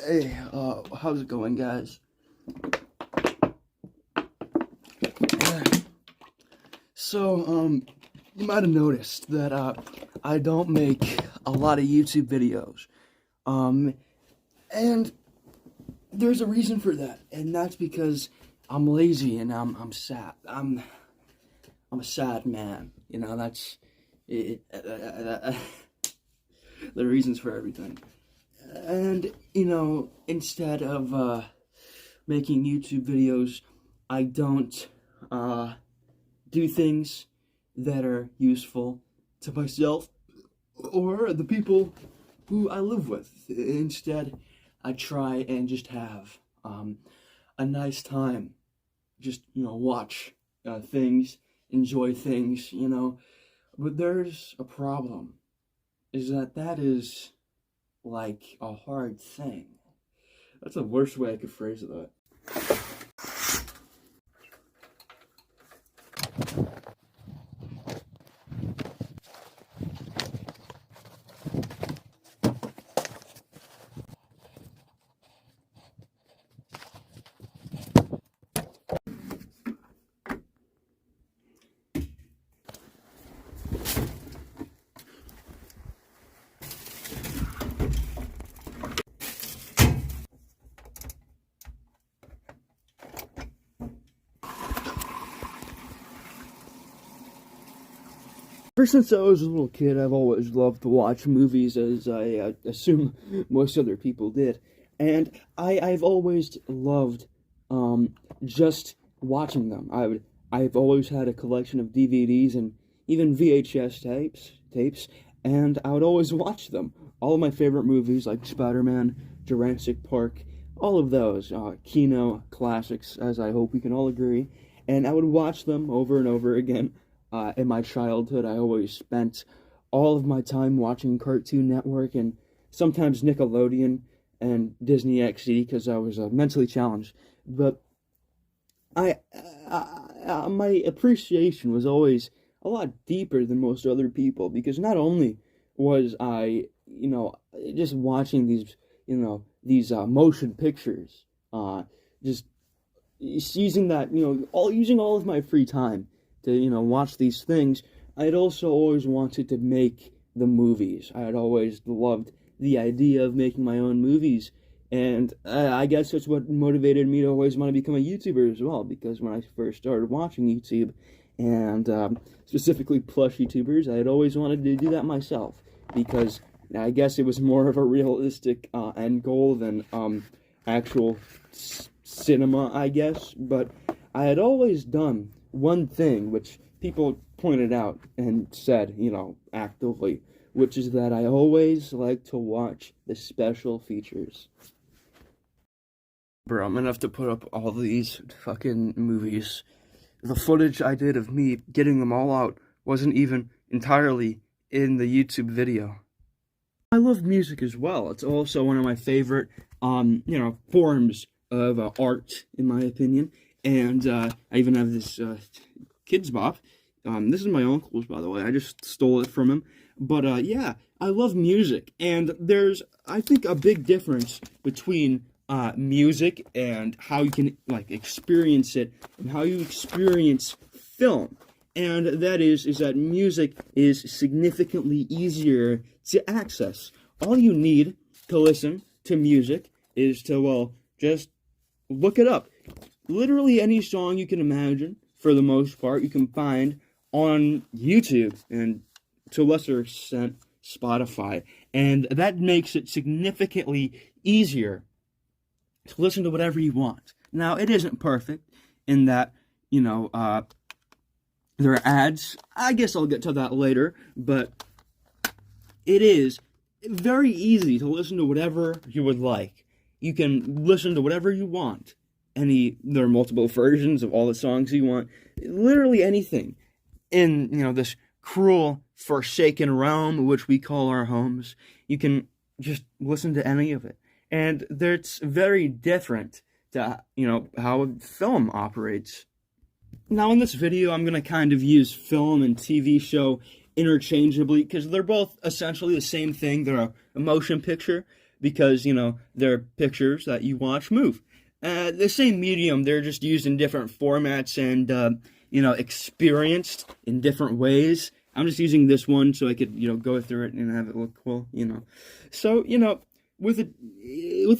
Hey, how's it going, guys? So, you might have noticed that, I don't make a lot of YouTube videos. And there's a reason for that, and that's because I'm lazy and I'm sad. I'm a sad man, you know, that's it, the reasons for everything. And, you know, instead of, making YouTube videos, I don't, do things that are useful to myself or the people who I live with. Instead, I try and just have, a nice time. Just, you know, watch, things, enjoy things, you know. But there's a problem, is that is like a hard thing. That's the worst way I could phrase that. Ever since I was a little kid, I've always loved to watch movies, as I assume most other people did. And I've always loved, just watching them. I've always had a collection of DVDs and even VHS tapes, and I would always watch them. All of my favorite movies, like Spider-Man, Jurassic Park, all of those, Kino classics, as I hope we can all agree. And I would watch them over and over again. In my childhood, I always spent all of my time watching Cartoon Network and sometimes Nickelodeon and Disney XD because I was mentally challenged. But my appreciation was always a lot deeper than most other people, because not only was I, you know, just watching these, you know, these motion pictures, just using that, you know, using all of my free time to, you know, watch these things. I had also always wanted to make the movies. I had always loved the idea of making my own movies, and I guess that's what motivated me to always want to become a YouTuber as well, because when I first started watching YouTube, and specifically plush YouTubers, I had always wanted to do that myself, because I guess it was more of a realistic end goal than actual cinema, I guess. But I had always done one thing which people pointed out and said, you know, actively, which is that I always like to watch the special features. Bro, I'm gonna have to put up all these fucking movies. The footage I did of me getting them all out wasn't even entirely in the YouTube video. I love music as well. It's also one of my favorite, you know, forms of art, in my opinion. And I even have this Kids Bop. This is my uncle's, by the way. I just stole it from him. But yeah, I love music. And there's, I think, a big difference between music and how you can, like, experience it and how you experience film. And that is that music is significantly easier to access. All you need to listen to music is to, well, just look it up. Literally any song you can imagine, for the most part, you can find on YouTube and, to a lesser extent, Spotify. And that makes it significantly easier to listen to whatever you want. Now, it isn't perfect in that, you know, there are ads. I guess I'll get to that later, but it is very easy to listen to whatever you would like. You can listen to whatever you want. There are multiple versions of all the songs you want. Literally anything in, you know, this cruel, forsaken realm which we call our homes. You can just listen to any of it. And it's very different to, you know, how film operates. Now in this video, I'm going to kind of use film and TV show interchangeably because they're both essentially the same thing. They're a motion picture because, they're pictures that you watch move. The same medium, they're just used in different formats and, experienced in different ways. I'm just using this one so I could, go through it and have it look cool. So, with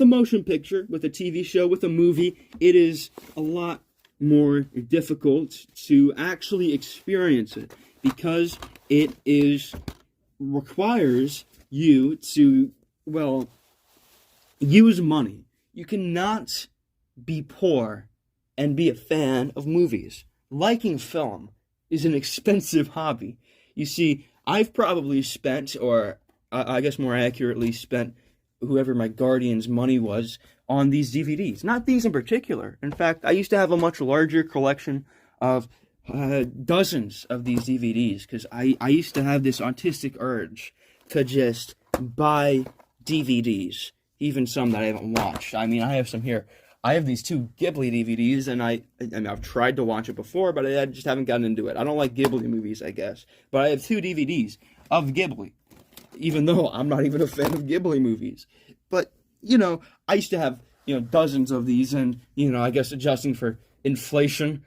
a motion picture, with a TV show, with a movie, it is a lot more difficult to actually experience it because it requires you to, use money. You cannot be poor and be a fan of movies. Liking film is an expensive hobby. You see, I've probably spent, or I guess more accurately spent, whoever my guardian's money was on these DVDs. Not these in particular. In fact, I used to have a much larger collection of dozens of these DVDs because I used to have this autistic urge to just buy DVDs, even some that I haven't watched. I mean, I have some here. I have these 2 Ghibli DVDs, and I've tried to watch it before, but I just haven't gotten into it. I don't like Ghibli movies, I guess. But I have 2 DVDs of Ghibli, even though I'm not even a fan of Ghibli movies. But, I used to have, dozens of these, and, I guess adjusting for inflation,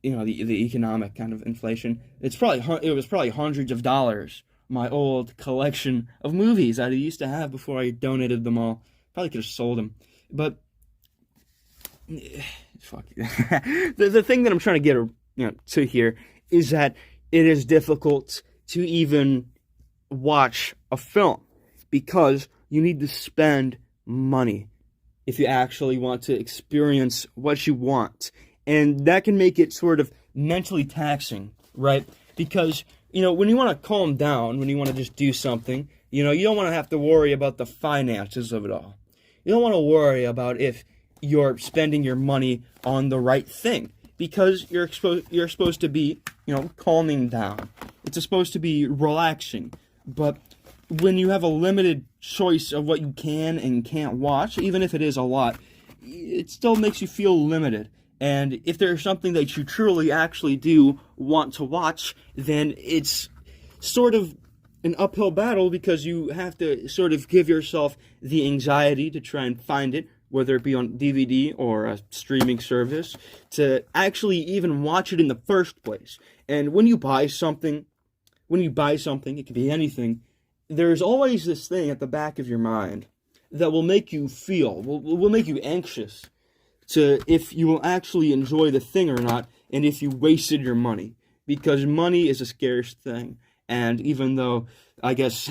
the economic kind of inflation, it was probably hundreds of dollars, my old collection of movies I used to have before I donated them all. Probably could have sold them. But fuck you. The thing that I'm trying to get to here is that it is difficult to even watch a film because you need to spend money if you actually want to experience what you want, and that can make it sort of mentally taxing, right? Because when you want to calm down, when you want to just do something, you don't want to have to worry about the finances of it all. You don't want to worry about if you're spending your money on the right thing because you're supposed to be, calming down. It's supposed to be relaxing. But when you have a limited choice of what you can and can't watch, even if it is a lot, it still makes you feel limited. And if there's something that you truly actually do want to watch, then it's sort of an uphill battle because you have to sort of give yourself the anxiety to try and find it, whether it be on DVD or a streaming service, to actually even watch it in the first place. And when you buy something, it can be anything, there's always this thing at the back of your mind that will make you will make you anxious to if you will actually enjoy the thing or not, and if you wasted your money. Because money is a scarce thing. And even though, I guess,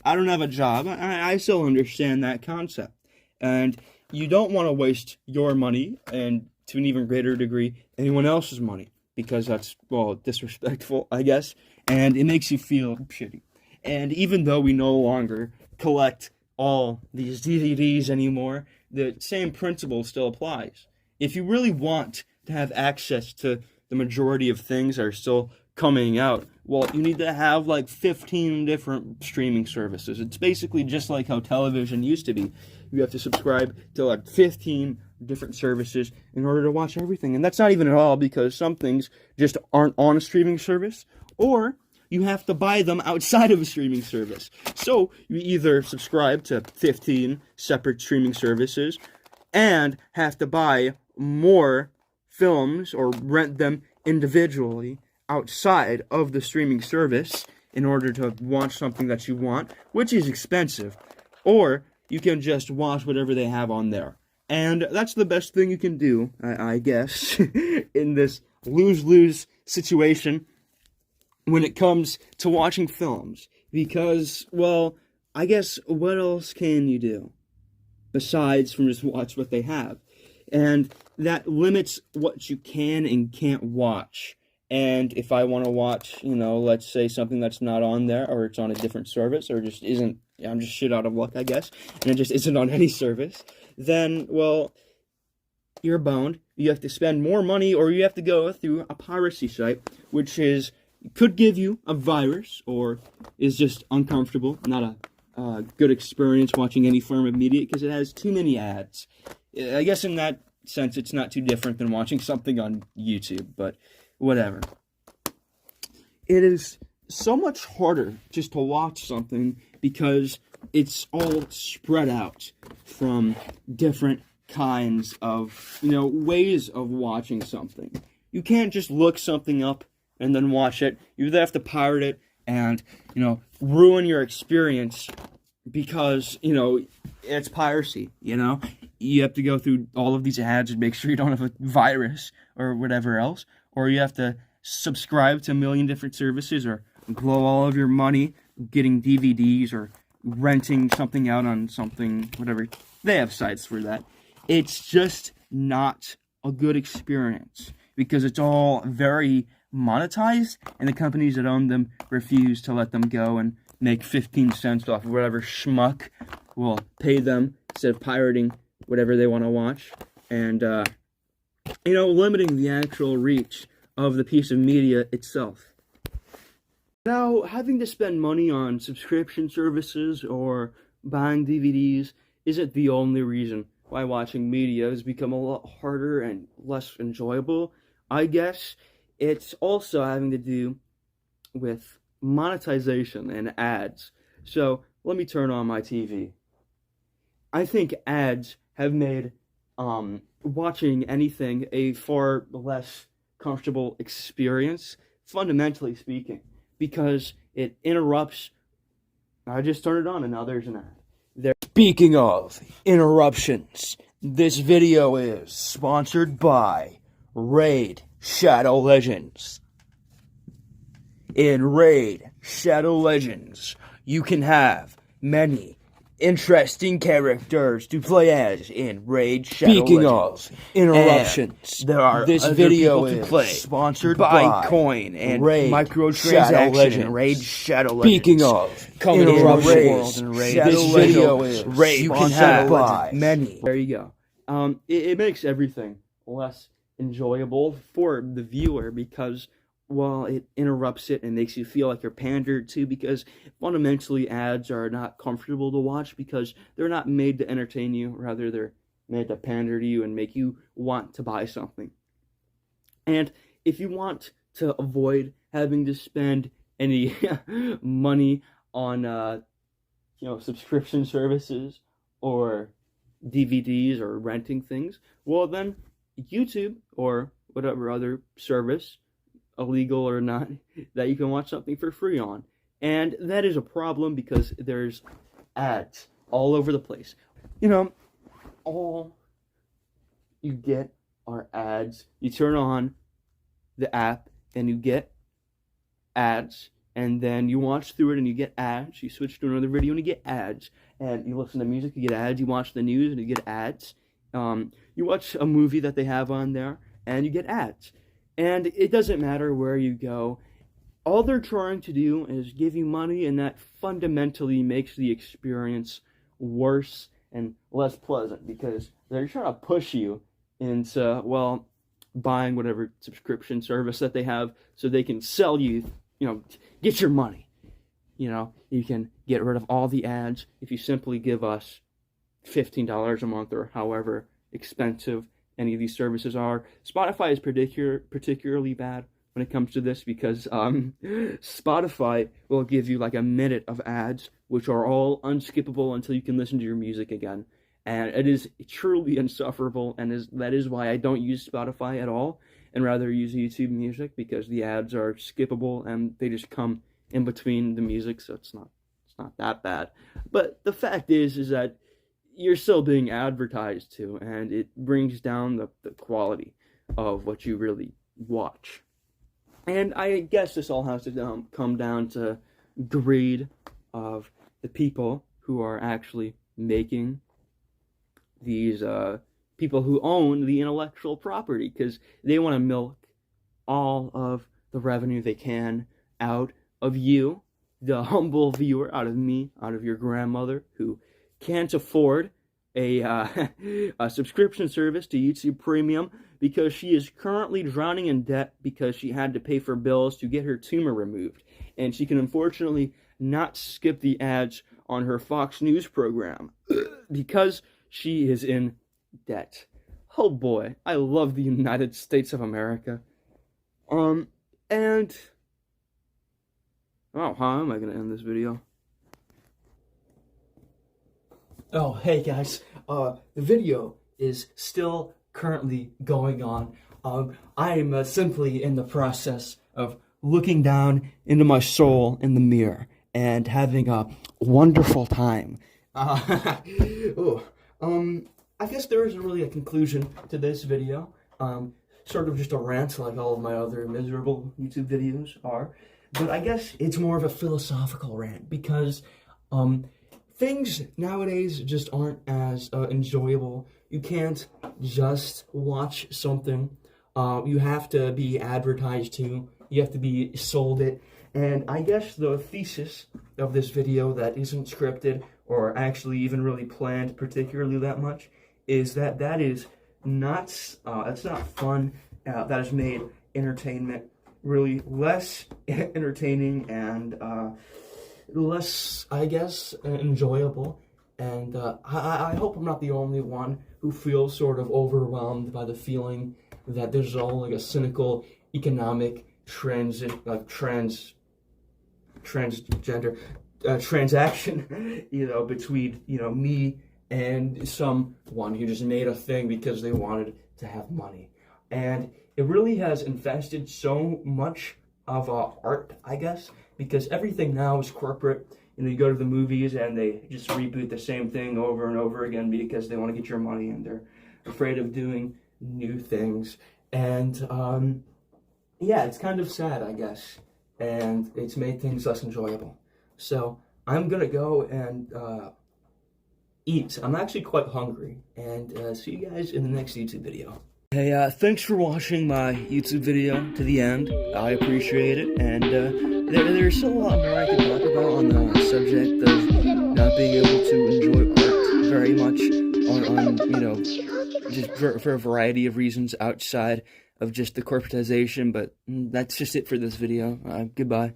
I don't have a job, I still understand that concept. And you don't want to waste your money, and to an even greater degree, anyone else's money, because that's, disrespectful, I guess, and it makes you feel shitty. And even though we no longer collect all these DVDs anymore, the same principle still applies. If you really want to have access to the majority of things that are still coming out, you need to have 15 different streaming services. It's basically just like how television used to be. You have to subscribe to 15 different services in order to watch everything. And that's not even at all, because some things just aren't on a streaming service, or you have to buy them outside of a streaming service. So you either subscribe to 15 separate streaming services and have to buy more films or rent them individually outside of the streaming service in order to watch something that you want, which is expensive. Or you can just watch whatever they have on there. And that's the best thing you can do, I guess, in this lose-lose situation when it comes to watching films. Because, I guess, what else can you do besides from just watch what they have? And that limits what you can and can't watch. And if I want to watch, let's say something that's not on there, or it's on a different service, or just isn't, I'm just shit out of luck, I guess, and it just isn't on any service, then, you're boned. You have to spend more money, or you have to go through a piracy site, which could give you a virus, or is just uncomfortable, not a good experience watching any form of media, because it has too many ads. I guess in that sense, it's not too different than watching something on YouTube, but whatever. It is so much harder just to watch something because it's all spread out from different kinds of, ways of watching something. You can't just look something up and then watch it. You either have to pirate it and, ruin your experience because, it's piracy, You have to go through all of these ads and make sure you don't have a virus or whatever else. Or you have to subscribe to a million different services or blow all of your money getting DVDs or renting something out on something, whatever. They have sites for that. It's just not a good experience because it's all very monetized, and the companies that own them refuse to let them go and make 15 cents off of whatever schmuck will pay them instead of pirating whatever they want to watch, and, limiting the actual reach of the piece of media itself. Now, having to spend money on subscription services or buying DVDs isn't the only reason why watching media has become a lot harder and less enjoyable. I guess it's also having to do with monetization and ads. So, let me turn on my TV. I think ads have made watching anything a far less comfortable experience, fundamentally speaking, because it interrupts. I just turned it on and now there's an ad. Speaking of interruptions, this video is sponsored by Raid Shadow Legends. In Raid Shadow Legends, you can have many interesting characters to play as in Raid Shadow Legends. Speaking of interruptions, this video is sponsored by Coin and Raid microtransaction in Raid Shadow Legends. Speaking of interruptions, this video is you can have many. There you go. It makes everything less enjoyable for the viewer because, well, it interrupts it and makes you feel like you're pandered to, because fundamentally ads are not comfortable to watch because they're not made to entertain you. Rather, they're made to pander to you and make you want to buy something. And if you want to avoid having to spend any money on, subscription services or DVDs or renting things, well, then YouTube or whatever other service, illegal or not, that you can watch something for free on. And that is a problem because there's ads all over the place. All you get are ads. You turn on the app and you get ads, and then you watch through it and you get ads. You switch to another video and you get ads. And you listen to music, you get ads. You watch the news and you get ads. You watch a movie that they have on there and you get ads. And it doesn't matter where you go. All they're trying to do is give you money, and that fundamentally makes the experience worse and less pleasant because they're trying to push you into, buying whatever subscription service that they have so they can sell you, get your money. You can get rid of all the ads if you simply give us $15 a month or however expensive any of these services are. Spotify is particularly bad when it comes to this because Spotify will give you like a minute of ads, which are all unskippable until you can listen to your music again. And it is truly insufferable, and that is why I don't use Spotify at all, and rather use YouTube Music, because the ads are skippable and they just come in between the music, so it's not that bad. But the fact is that you're still being advertised to, and it brings down the quality of what you really watch. And I guess this all has to come down to greed of the people who are actually making these people who own the intellectual property, because they want to milk all of the revenue they can out of you, the humble viewer, out of me, out of your grandmother who can't afford a subscription service to YouTube Premium because she is currently drowning in debt because she had to pay for bills to get her tumor removed. And she can unfortunately not skip the ads on her Fox News program because she is in debt. Oh boy, I love the United States of America. And Oh, how am I gonna end this video? Oh, hey guys. The video is still currently going on. I am simply in the process of looking down into my soul in the mirror and having a wonderful time. I guess there isn't really a conclusion to this video. Sort of just a rant like all of my other miserable YouTube videos are. But I guess it's more of a philosophical rant because, things nowadays just aren't as enjoyable. You can't just watch something. You have to be advertised to. You have to be sold it. And I guess the thesis of this video that isn't scripted or actually even really planned particularly that much is that is not, that's not fun. That has made entertainment really less entertaining and less, I guess, enjoyable. And I hope I'm not the only one who feels sort of overwhelmed by the feeling that there's all like a cynical economic transgender transaction, between, me and someone who just made a thing because they wanted to have money. And it really has infested so much of art, I guess, because everything now is corporate. You go to the movies and they just reboot the same thing over and over again because they want to get your money and they're afraid of doing new things. And yeah, it's kind of sad, I guess, and it's made things less enjoyable. So I'm gonna go and eat. I'm actually quite hungry, and see you guys in the next YouTube video. Hey, thanks for watching my YouTube video to the end. I appreciate it, and there's still a lot more I can talk about on the subject of not being able to enjoy art very much on just for a variety of reasons outside of just the corporatization, but that's just it for this video. Goodbye.